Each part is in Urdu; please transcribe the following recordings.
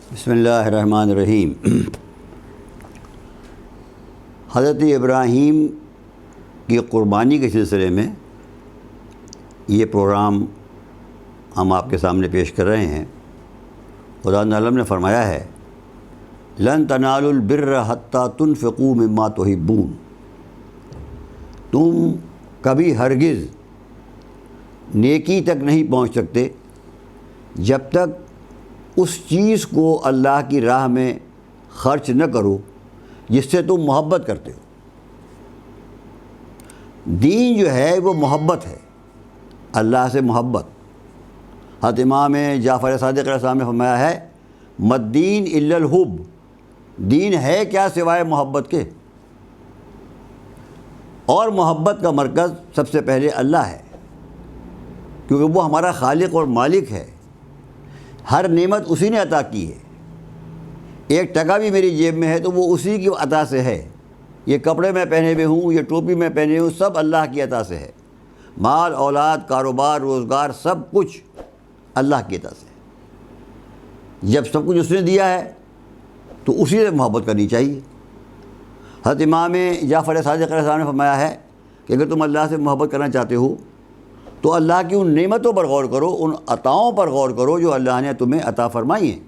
بسم اللہ الرحمن الرحیم۔ حضرت ابراہیم کی قربانی کے سلسلے میں یہ پروگرام ہم آپ کے سامنے پیش کر رہے ہیں۔ خدا تعالیٰ نے فرمایا ہے لن تنالوا البر حتیٰ تنفقوا مما تحبون، تم کبھی ہرگز نیکی تک نہیں پہنچ سکتے جب تک اس چیز کو اللہ کی راہ میں خرچ نہ کرو جس سے تم محبت کرتے ہو۔ دین جو ہے وہ محبت ہے، اللہ سے محبت۔ حضرت امام جعفر صادق علیہ السلام نے فرمایا ہے مدین الا الحب، دین ہے کیا سوائے محبت کے، اور محبت کا مرکز سب سے پہلے اللہ ہے، کیونکہ وہ ہمارا خالق اور مالک ہے۔ ہر نعمت اسی نے عطا کی ہے۔ ایک ٹکا بھی میری جیب میں ہے تو وہ اسی کی عطا سے ہے۔ یہ کپڑے میں پہنے ہوئے ہوں، یہ ٹوپی میں پہنے ہوں، سب اللہ کی عطا سے ہے۔ مال، اولاد، کاروبار، روزگار، سب کچھ اللہ کی عطا سے ہے۔ جب سب کچھ اس نے دیا ہے تو اسی سے محبت کرنی چاہیے۔ حضرت امام جعفر صادق علیہ السلام نے فرمایا ہے کہ اگر تم اللہ سے محبت کرنا چاہتے ہو تو اللہ کی ان نعمتوں پر غور کرو، ان عطاؤں پر غور کرو جو اللہ نے تمہیں عطا فرمائی ہیں،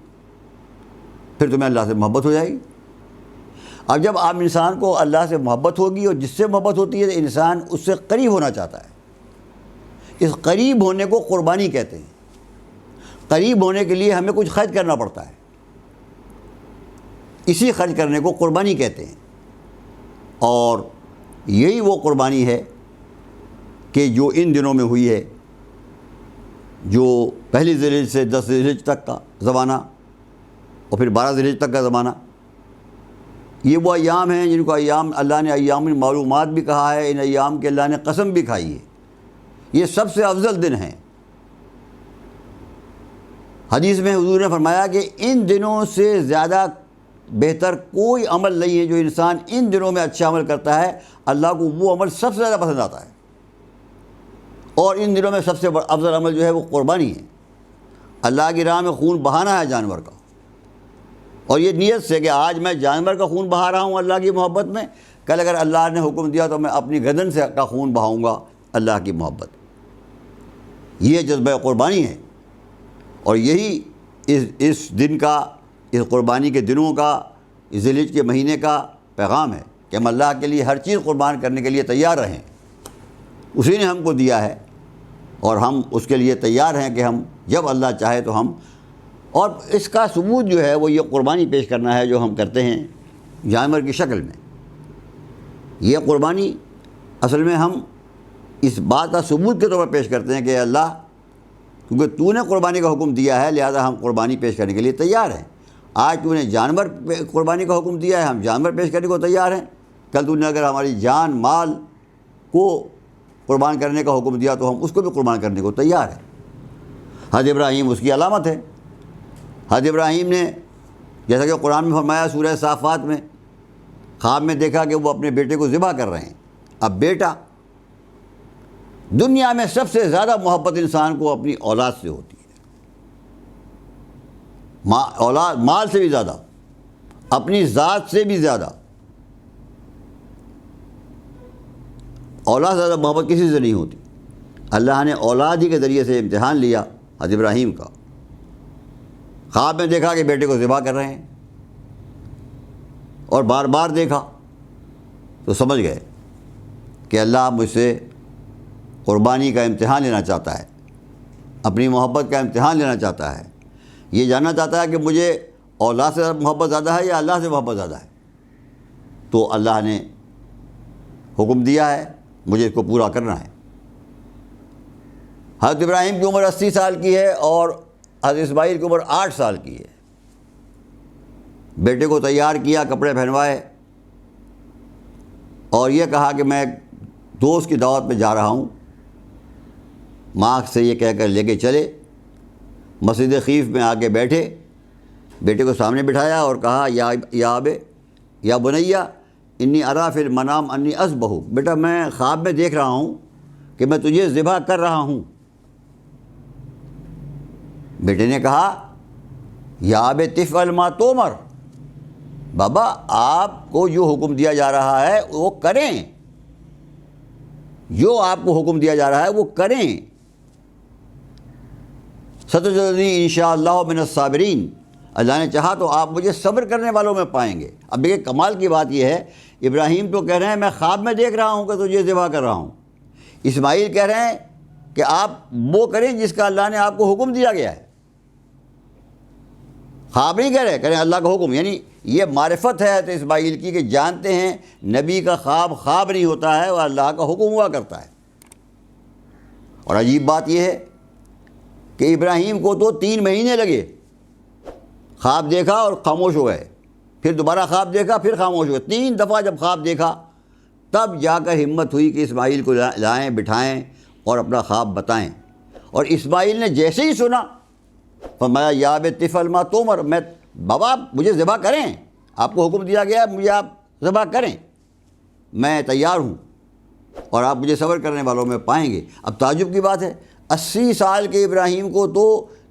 پھر تمہیں اللہ سے محبت ہو جائے گی۔ اب جب عام انسان کو اللہ سے محبت ہوگی اور جس سے محبت ہوتی ہے تو انسان اس سے قریب ہونا چاہتا ہے۔ اس قریب ہونے کو قربانی کہتے ہیں۔ قریب ہونے کے لیے ہمیں کچھ خرچ کرنا پڑتا ہے، اسی خرچ کرنے کو قربانی کہتے ہیں۔ اور یہی وہ قربانی ہے کہ جو ان دنوں میں ہوئی ہے، جو پہلی ذی الحجہ سے 10 ذی الحجہ تک کا زمانہ اور پھر 12 ذی الحجہ تک کا زمانہ، یہ وہ ایام ہیں جن کو ایام اللہ نے ایام المعلومات بھی کہا ہے۔ ان ایام کے اللہ نے قسم بھی کھائی ہے، یہ سب سے افضل دن ہیں۔ حدیث میں حضور نے فرمایا کہ ان دنوں سے زیادہ بہتر کوئی عمل نہیں ہے۔ جو انسان ان دنوں میں اچھا عمل کرتا ہے اللہ کو وہ عمل سب سے زیادہ پسند آتا ہے، اور ان دنوں میں سب سے افضل عمل جو ہے وہ قربانی ہے۔ اللہ کی راہ میں خون بہانا ہے جانور کا، اور یہ نیت سے کہ آج میں جانور کا خون بہا رہا ہوں اللہ کی محبت میں، کل اگر اللہ نے حکم دیا تو میں اپنی گردن سے کا خون بہاؤں گا اللہ کی محبت۔ یہ جذبہ قربانی ہے، اور یہی اس دن کا، اس قربانی کے دنوں کا، اس ذی الحجہ کے مہینے کا پیغام ہے کہ ہم اللہ کے لیے ہر چیز قربان کرنے کے لیے تیار رہیں۔ اسی نے ہم کو دیا ہے اور ہم اس کے لیے تیار ہیں کہ ہم جب اللہ چاہے تو ہم، اور اس کا ثبوت جو ہے وہ یہ قربانی پیش کرنا ہے جو ہم کرتے ہیں جانور کی شکل میں۔ یہ قربانی اصل میں ہم اس بات کا ثبوت کے طور پر پیش کرتے ہیں کہ اللہ کیونکہ تو نے قربانی کا حکم دیا ہے لہذا ہم قربانی پیش کرنے کے لیے تیار ہیں۔ آج تو نے جانور قربانی کا حکم دیا ہے، ہم جانور پیش کرنے کو تیار ہیں۔ کل تو نے اگر ہماری جان مال کو قربان کرنے کا حکم دیا تو ہم اس کو بھی قربان کرنے کو تیار ہیں۔ حضرت ابراہیم اس کی علامت ہے۔ حضرت ابراہیم نے جیسا کہ قرآن میں فرمایا سورہ صافات میں، خواب میں دیکھا کہ وہ اپنے بیٹے کو ذبح کر رہے ہیں۔ اب بیٹا، دنیا میں سب سے زیادہ محبت انسان کو اپنی اولاد سے ہوتی ہے، اولاد مال سے بھی زیادہ، اپنی ذات سے بھی زیادہ۔ اولاد سے زیادہ محبت کسی سے نہیں ہوتی۔ اللہ نے اولاد ہی کے ذریعے سے امتحان لیا حضرت ابراہیم کا۔ خواب میں دیکھا کہ بیٹے کو ذبح کر رہے ہیں، اور بار بار دیکھا تو سمجھ گئے کہ اللہ مجھ سے قربانی کا امتحان لینا چاہتا ہے، اپنی محبت کا امتحان لینا چاہتا ہے۔ یہ جاننا چاہتا ہے کہ مجھے اولاد سے محبت زیادہ ہے یا اللہ سے محبت زیادہ ہے۔ تو اللہ نے حکم دیا ہے، مجھے اس کو پورا کرنا ہے۔ حضرت ابراہیم کی عمر 80 سال کی ہے اور حضرت اسماعیل کی عمر 8 سال کی ہے۔ بیٹے کو تیار کیا، کپڑے پہنوائے، اور یہ کہا کہ میں دوست کی دعوت میں جا رہا ہوں۔ ماں سے یہ کہہ کر لے کے چلے، مسجد خیف میں آ کے بیٹھے، بیٹے کو سامنے بٹھایا اور کہا یا ابے یا بنیا انی ارا فی المنام انی اذبح، بیٹا میں خواب میں دیکھ رہا ہوں کہ میں تجھے ذبح کر رہا ہوں۔ بیٹے نے کہا یا ابت افعل ما تؤمر، بابا آپ کو جو حکم دیا جا رہا ہے وہ کریں، جو آپ کو حکم دیا جا رہا ہے وہ کریں. ستجدنی انشاءاللہ من الصابرین، اللہ نے چاہا تو آپ مجھے صبر کرنے والوں میں پائیں گے. اب دیکھیں کمال کی بات یہ ہے، ابراہیم تو کہہ رہے ہیں میں خواب میں دیکھ رہا ہوں کہ تجھے ذبح کر رہا ہوں. اسماعیل کہہ رہے ہیں کہ آپ وہ کریں جس کا اللہ نے آپ کو حکم دیا گیا ہے. خواب نہیں کہہ رہے، کہہ رہے ہیں اللہ کا حکم. یعنی یہ معرفت ہے حضرت اسماعیل کی کہ جانتے ہیں نبی کا خواب نہیں ہوتا ہے، وہ اللہ کا حکم ہوا کرتا ہے. اور عجیب بات یہ ہے کہ ابراہیم کو تو 3 مہینے لگے، خواب دیکھا اور خاموش ہو گئے، پھر دوبارہ خواب دیکھا پھر خاموش ہو گئے. 3 دفعہ جب خواب دیکھا تب جا کر ہمت ہوئی کہ اسماعیل کو لائیں بٹھائیں اور اپنا خواب بتائیں. اور اسماعیل نے جیسے ہی سنا فرمایا یا ابت افعل ما تؤمر، میں بابا مجھے ذبح کریں، آپ کو حکم دیا گیا ہے مجھے آپ ذبح کریں، میں تیار ہوں اور آپ مجھے صبر کرنے والوں میں پائیں گے. اب تعجب کی بات ہے 80 سال کے ابراہیم کو تو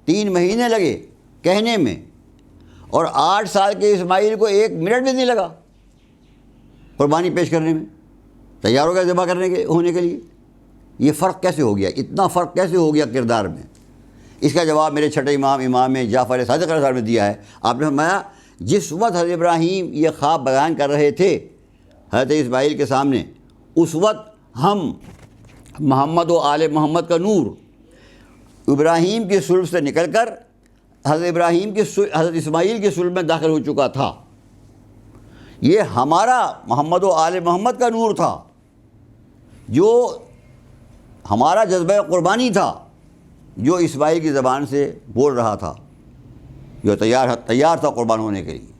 3 مہینے لگے کہنے میں، اور 8 سال کے اسماعیل کو 1 منٹ بھی نہیں لگا قربانی پیش کرنے میں، تیار ہو گیا ذبح کرنے کے ہونے کے لیے. یہ فرق کیسے ہو گیا؟ اتنا فرق کیسے ہو گیا کردار میں؟ اس کا جواب میرے چھٹے امام جعفر صادق صاحب نے دیا ہے. آپ نے فرمایا جس وقت حضرت ابراہیم یہ خواب بیان کر رہے تھے حضرت اسماعیل کے سامنے، اس وقت ہم محمد و آل محمد کا نور ابراہیم کی صلب سے نکل کر حضرت اسماعیل کی صلب میں داخل ہو چکا تھا. یہ ہمارا محمد و آل محمد کا نور تھا، جو ہمارا جذبہ قربانی تھا، جو اسماعیل کی زبان سے بول رہا تھا، جو تیار تھا قربان ہونے کے لیے.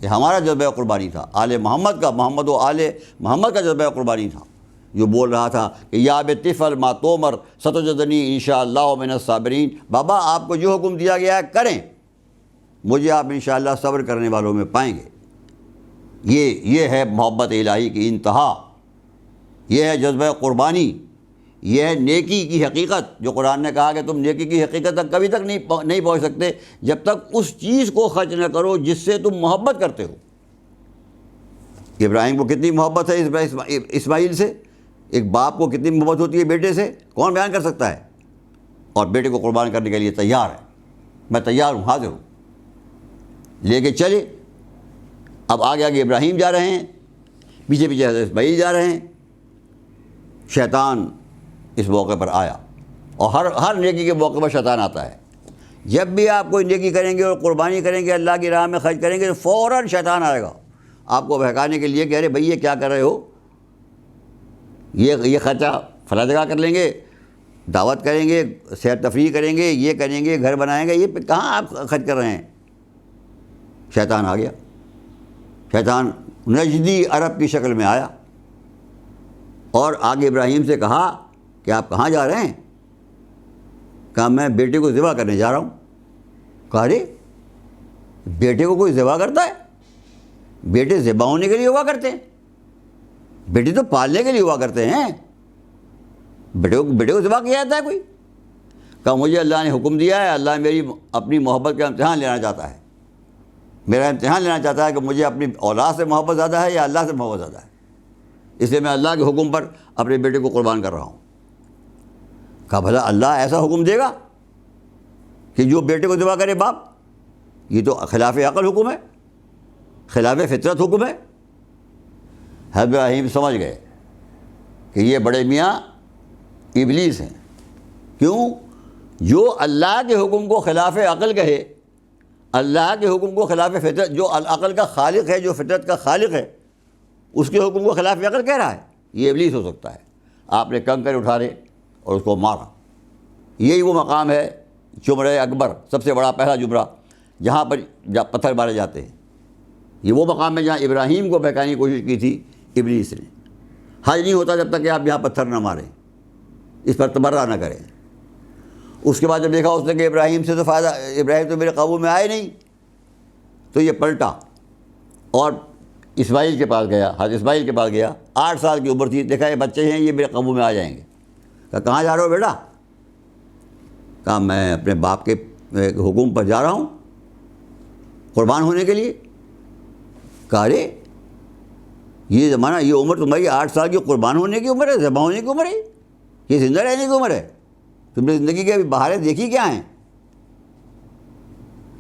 یہ ہمارا جذبہ قربانی تھا، آل محمد کا، محمد و آل محمد کا جذبہ قربانی تھا، جو بول رہا تھا کہ یا ابت افعل ما تؤمر ستجدنی انشاءاللہ من الصابرین. بابا آپ کو جو حکم دیا گیا ہے کریں، مجھے آپ انشاءاللہ صبر کرنے والوں میں پائیں گے. یہ ہے محبت الہی کی انتہا، یہ ہے جذبہ قربانی، یہ ہے نیکی کی حقیقت. جو قرآن نے کہا کہ تم نیکی کی حقیقت تک کبھی تک نہیں پہنچ سکتے جب تک اس چیز کو خرچ نہ کرو جس سے تم محبت کرتے ہو. ابراہیم کو کتنی محبت ہے اسماعیل سے، ایک باپ کو کتنی محبت ہوتی ہے بیٹے سے، کون بیان کر سکتا ہے؟ اور بیٹے کو قربان کرنے کے لیے تیار ہے، میں تیار ہوں، حاضر ہوں، لے کے چلے. اب آگے ابراہیم جا رہے ہیں، پیچھے حضرت اسماعیل جا رہے ہیں. شیطان اس موقع پر آیا، اور ہر نیکی کے موقع پر شیطان آتا ہے. جب بھی آپ کوئی نیکی کریں گے اور قربانی کریں گے، اللہ کی راہ میں خرچ کریں گے، تو فوراً شیطان آئے گا آپ کو بہکانے کے لیے کہ ارے بھائی یہ کیا کر رہے ہو، یہ خرچہ فلاں جگہ کر لیں گے، دعوت کریں گے، سیر تفریح کریں گے، یہ کریں گے، گھر بنائیں گے، یہ کہاں آپ خرچ کر رہے ہیں. شیطان آ گیا. شیطان نجدی عرب کی شکل میں آیا اور آگے ابراہیم سے کہا کہ آپ کہاں جا رہے ہیں؟ کہا میں بیٹے کو ذبح کرنے جا رہا ہوں. کہا ارے بیٹے کو کوئی ذبح کرتا ہے؟ بیٹے ذبح ہونے کے لیے ہوا کرتے ہیں، بیٹے تو پالنے کے لیے ہوا کرتے ہیں. بیٹے کو ذبح کیا جاتا ہے کوئی؟ کہا مجھے اللہ نے حکم دیا ہے، اللہ میری اپنی محبت کا امتحان لینا چاہتا ہے، میرا امتحان لینا چاہتا ہے کہ مجھے اپنی اولاد سے محبت زیادہ ہے یا اللہ سے محبت زیادہ ہے، اس لیے میں اللہ کے حکم پر اپنے بیٹے کو قربان کر رہا ہوں. کہا بھلا اللہ ایسا حکم دے گا کہ جو بیٹے کو ذبح کرے باپ؟ یہ تو خلاف عقل حکم ہے، خلاف فطرت حکم ہے. حضرت ابراہیم سمجھ گئے کہ یہ بڑے میاں ابلیس ہیں. کیوں؟ جو اللہ کے حکم کو خلاف عقل کہے، اللہ کے حکم کو خلاف فطرت، جو عقل کا خالق ہے، جو فطرت کا خالق ہے، اس کے حکم کو خلاف عقل کہہ رہا ہے، یہ ابلیس ہو سکتا ہے. آپ نے کنکر اٹھارے اور اس کو مارا. یہی وہ مقام ہے جمرہ اکبر، سب سے بڑا پہلا جمرہ، جہاں پر پتھر مارے جاتے ہیں. یہ وہ مقام ہے جہاں ابراہیم کو بہکانے کی کوشش کی تھی ابلیس نے. حج نہیں ہوتا جب تک کہ آپ یہاں پتھر نہ ماریں، اس پر تبرہ نہ کریں. اس کے بعد جب دیکھا اس نے کہ ابراہیم سے تو فائدہ، ابراہیم تو میرے قابو میں آئے نہیں، تو یہ پلٹا اور اسماعیل کے پاس گیا. حضرت اسماعیل کے پاس گیا، 8 سال کی عمر تھی. دیکھا یہ بچے ہیں، یہ میرے قابو میں آ جائیں گے. کہا کہاں جا رہے ہو بیٹا؟ کہا میں اپنے باپ کے حکم پر جا رہا ہوں. قربان ہونے کے لیے. کہا رے یہ زمانہ، یہ عمر تمہاری 8 سال کی قربان ہونے کی عمر ہے، ذبح ہونے کی عمر ہے، یہ زندہ رہنے کی عمر ہے. تم نے زندگی کے ابھی بہاریں دیکھی کیا ہیں؟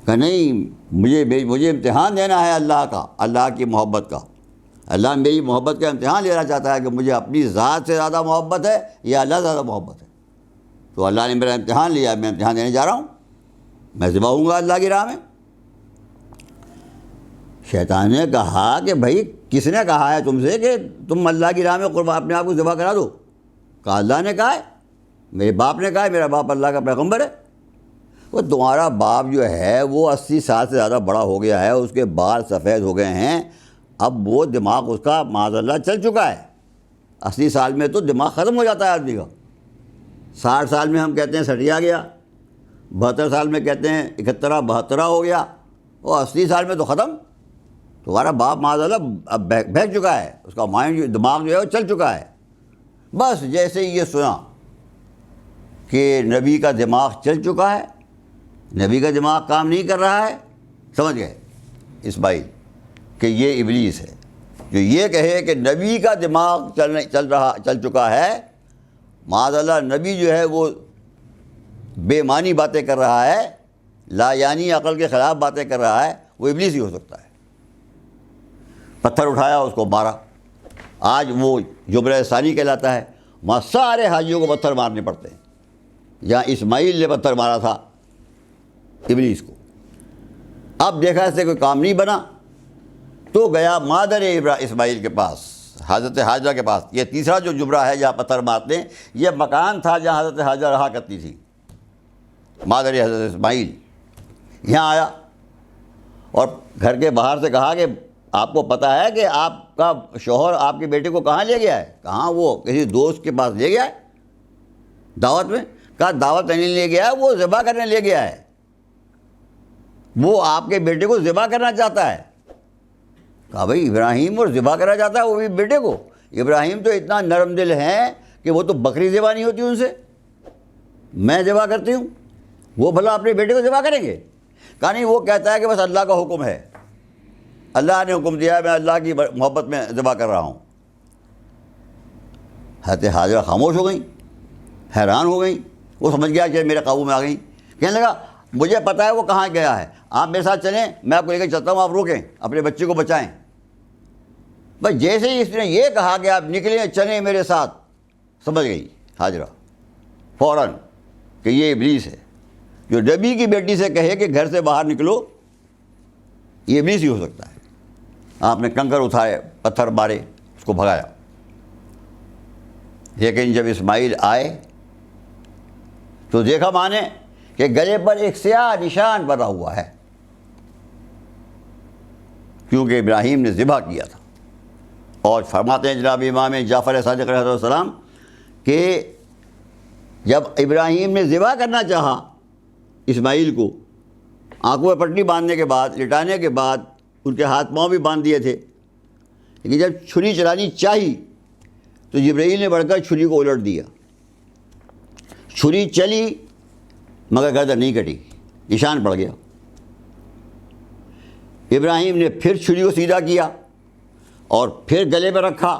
کہ نہیں، مجھے امتحان دینا ہے اللہ کا، اللہ کی محبت کا. اللہ میری محبت کا امتحان لینا چاہتا ہے کہ مجھے اپنی ذات سے زیادہ محبت ہے یا اللہ سے زیادہ محبت ہے. تو اللہ نے میرا امتحان لیا، میں امتحان دینے جا رہا ہوں، میں ذبح ہوں گا اللہ کی راہ میں. شیطان نے کہا کہ بھائی کس نے کہا ہے تم سے کہ تم اللہ کی راہ میں قربان اپنے آپ کو ذبح کرا دو؟ کہا اللہ نے کہا ہے، میرے باپ نے کہا ہے، میرا باپ اللہ کا پیغمبر ہے. وہ تمہارا باپ جو ہے وہ 80 سال سے زیادہ بڑا ہو گیا ہے، اس کے بال سفید ہو گئے ہیں، اب وہ دماغ اس کا معاذ اللہ چل چکا ہے. 80 سال میں تو دماغ ختم ہو جاتا ہے آدمی کا. 60 سال میں ہم کہتے ہیں سٹیا گیا، 72 سال میں کہتے ہیں 71 72 ہو گیا، اور 80 سال میں تو ختم. تمہارا باپ معاذ اللہ اب بہک چکا ہے، اس کا مائنڈ دماغ جو ہے وہ چل چکا ہے. بس جیسے ہی یہ سنا کہ نبی کا دماغ چل چکا ہے، نبی کا دماغ کام نہیں کر رہا ہے، سمجھ گئے اسماعیل کہ یہ ابلیس ہے جو یہ کہے کہ نبی کا دماغ چل چکا ہے. معاذ اللہ نبی جو ہے وہ بے معنی باتیں کر رہا ہے، لا یعنی عقل کے خلاف باتیں کر رہا ہے، وہ ابلیس ہی ہو سکتا ہے. پتھر اٹھایا، اس کو مارا. آج وہ جبرہ ثانی کہلاتا ہے، وہاں سارے حاجیوں کو پتھر مارنے پڑتے ہیں. جہاں اسماعیل نے پتھر مارا تھا ابلیس کو، اب دیکھا اس سے کوئی کام نہیں بنا تو گیا مادر اسماعیل کے پاس، حضرت حاجرہ کے پاس. یہ تیسرا جو جبرہ ہے جہاں پتھر مارتے ہیں، یہ مکان تھا جہاں حضرت حاجرہ رہا کرتی تھی، مادر حضرت اسماعیل. یہاں آیا اور گھر کے باہر سے کہا کہ آپ کو پتہ ہے کہ آپ کا شوہر آپ کے بیٹے کو کہاں لے گیا ہے؟ کہاں، وہ کسی دوست کے پاس لے گیا ہے دعوت میں. کہا دعوت نہیں لے گیا ہے، وہ ذبح کرنے لے گیا ہے، وہ آپ کے بیٹے کو ذبح کرنا چاہتا ہے. کہا بھائی ابراہیم اور ذبح کرنا چاہتا ہے وہ بھی بیٹے کو؟ ابراہیم تو اتنا نرم دل ہیں کہ وہ تو بکری ذبح نہیں ہوتی ان سے، میں ذبح کرتی ہوں، وہ بھلا اپنے بیٹے کو ذبح کریں گے؟ کہا نہیں، وہ کہتا ہے کہ بس اللہ کا حکم ہے، اللہ نے حکم دیا ہے، میں اللہ کی محبت میں ذبح کر رہا ہوں. حضرت حاجرہ خاموش ہو گئیں، حیران ہو گئیں. وہ سمجھ گیا کہ میرے قابو میں آ گئیں. کہنے لگا مجھے پتہ ہے وہ کہاں گیا ہے، آپ میرے ساتھ چلیں، میں آپ کو لے کے چلتا ہوں، آپ روکیں، اپنے بچے کو بچائیں. بس جیسے ہی اس نے یہ کہا کہ آپ نکلیں چلیں میرے ساتھ، سمجھ گئی حاجرہ فوراً کہ یہ ابلیس ہے. جو نبی کی بیٹی سے کہے کہ گھر سے باہر نکلو، یہ ابلیس ہی ہو سکتا ہے. آپ نے کنکر اٹھائے، پتھر مارے، اس کو بھگایا. لیکن جب اسماعیل آئے تو دیکھا ماں نے کہ گلے پر ایک سیاہ نشان بنا ہوا ہے، کیونکہ ابراہیم نے ذبح کیا تھا. اور فرماتے ہیں جناب امام جعفر صادق علیہ السلام کہ جب ابراہیم نے ذبح کرنا چاہا اسماعیل کو، آنکھوں میں پٹی باندھنے کے بعد، لٹانے کے بعد ان کے ہاتھ پاؤں بھی باندھ دیے تھے، لیکن جب چھری چلانی چاہی تو جبرائیل نے بڑھ کر چھری کو الٹ دیا. چھری چلی مگر گردن نہیں کٹی، نشان پڑ گیا. ابراہیم نے پھر چھری کو سیدھا کیا اور پھر گلے میں رکھا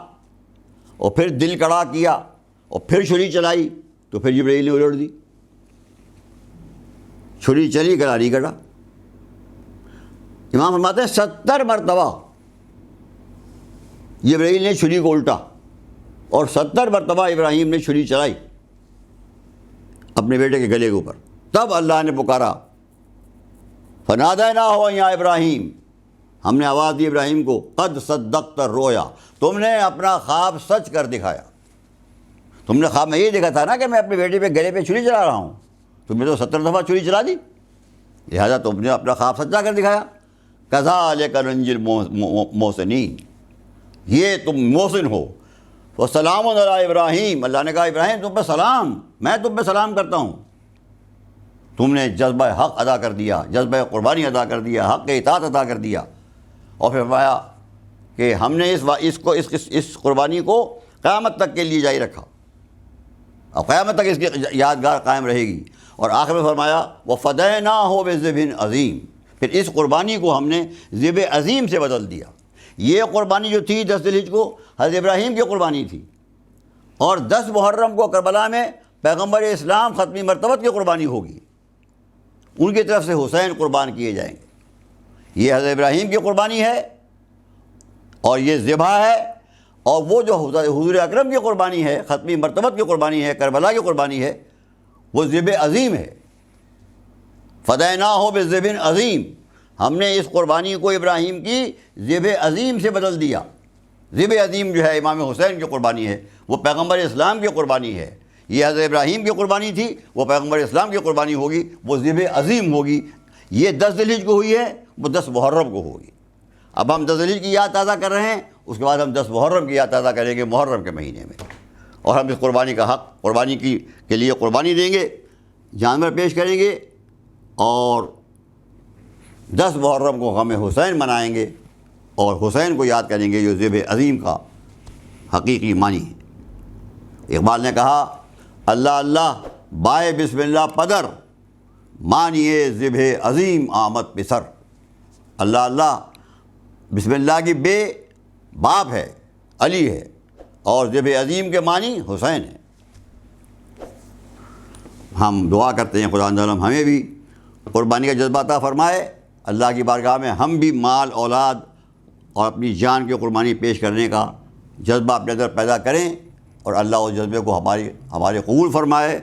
اور پھر دل کڑا کیا اور پھر چھری چلائی تو پھر جبرائیل نے الٹ دی. چھری چلی، گلا نہیں کٹا. امام فرماتے ہیں 70 مرتبہ جبرائیل نے چھری کو الٹا اور 70 مرتبہ ابراہیم نے چھری چلائی اپنے بیٹے کے گلے کے اوپر. تب اللہ نے پکارا، فنادیناہ یا ابراہیم، ہم نے آواز دی ابراہیم کو، قد صدقت الرؤیا، تم نے اپنا خواب سچ کر دکھایا. تم نے خواب میں یہ دیکھا تھا نا کہ میں اپنے بیٹے پہ گلے پہ چھری چلا رہا ہوں، تم نے تو 70 دفعہ چھری چلا دی، لہذا تم نے اپنا خواب سچا کر دکھایا. کذالک ننجی المحسنین، یہ تم محسن ہو. وسلام علی ابراہیم، اللہ نے کہا ابراہیم تم پہ سلام، میں تم پہ سلام کرتا ہوں، تم نے جذبہ حق ادا کر دیا، جذبہ قربانی ادا کر دیا، حق اطاعت ادا کر دیا. اور پھر فرمایا کہ ہم نے اس قربانی کو قیامت تک کے لیے جاری رکھا اور قیامت تک اس کی یادگار قائم رہے گی. اور آخر میں فرمایا وَفَدَيْنَاهُ بِذِبْحٍ عَظِيمٍ، پھر اس قربانی کو ہم نے ذبح عظیم سے بدل دیا۔ یہ قربانی جو تھی 10 ذی الحجہ کو حضرت ابراہیم کی قربانی تھی، اور 10 محرم کو کربلا میں پیغمبر اسلام ختمی مرتبت کی قربانی ہوگی، ان کی طرف سے حسین قربان کیے جائیں گے۔ یہ حضرت ابراہیم کی قربانی ہے اور یہ ذبح ہے، اور وہ جو حضور اکرم کی قربانی ہے، ختمی مرتبت کی قربانی ہے، کربلا کی قربانی ہے، وہ ذبح عظیم ہے۔ فدیناہ بذبح عظیم، ہم نے اس قربانی کو ابراہیم کی ذبح عظیم سے بدل دیا۔ ذبح عظیم جو ہے امام حسین کی قربانی ہے، وہ پیغمبر اسلام کی قربانی ہے۔ یہ حضرت ابراہیم کی قربانی تھی، وہ پیغمبر اسلام کی قربانی ہوگی، وہ ذبح عظیم ہوگی۔ یہ 10 ذی الحجہ کو ہوئی ہے، وہ 10 محرم کو ہوگی۔ اب ہم 10 ذی الحجہ کی یاد تازہ کر رہے ہیں، اس کے بعد ہم 10 محرم کی یاد تازہ کریں گے محرم کے مہینے میں، اور ہم اس قربانی کا حق قربانی کے لیے قربانی دیں گے، جانور پیش کریں گے، اور 10 محرم کو غم حسین منائیں گے، اور حسین کو یاد کریں گے، جو ذبح عظیم کا حقیقی معنی ہے۔ اقبال نے کہا، اللہ اللہ بائے بسم اللہ پدر، مانیے ذبح عظیم آمد پسر۔ اللہ اللہ، بسم اللہ کی بے باپ ہے، علی ہے، اور ذبح عظیم کے معنی حسین ہے۔ ہم دعا کرتے ہیں خدا تعالیٰ ہمیں بھی قربانی کا جذبہ عطا فرمائے، اللہ کی بارگاہ میں ہم بھی مال، اولاد اور اپنی جان کی قربانی پیش کرنے کا جذبہ اپنے اندر پیدا کریں، اور اللہ اس جذبے کو ہمارے قبول فرمائے،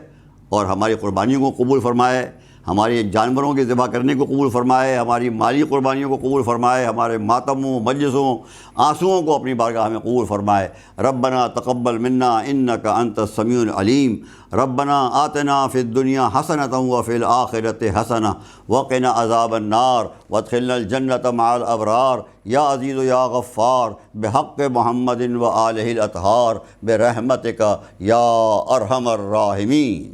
اور ہماری قربانیوں کو قبول فرمائے، ہماری جانوروں کے ذبح کرنے کو قبول فرمائے، ہماری مالی قربانیوں کو قبول فرمائے، ہمارے ماتموں، مجلسوں، آنسوؤں کو اپنی بارگاہ میں قبول فرمائے۔ ربنا تقبل منا انک انت السمیع العلیم، ربنا آتنا فی الدنیا حسنۃ وفی الآخرۃ حسنۃ وقنا عذاب النار وادخلنا الجنۃ مع الابرار یا عزیز یا غفار بحق محمد وآلہ الاطہار برحمتک یا ارحم الراحمین۔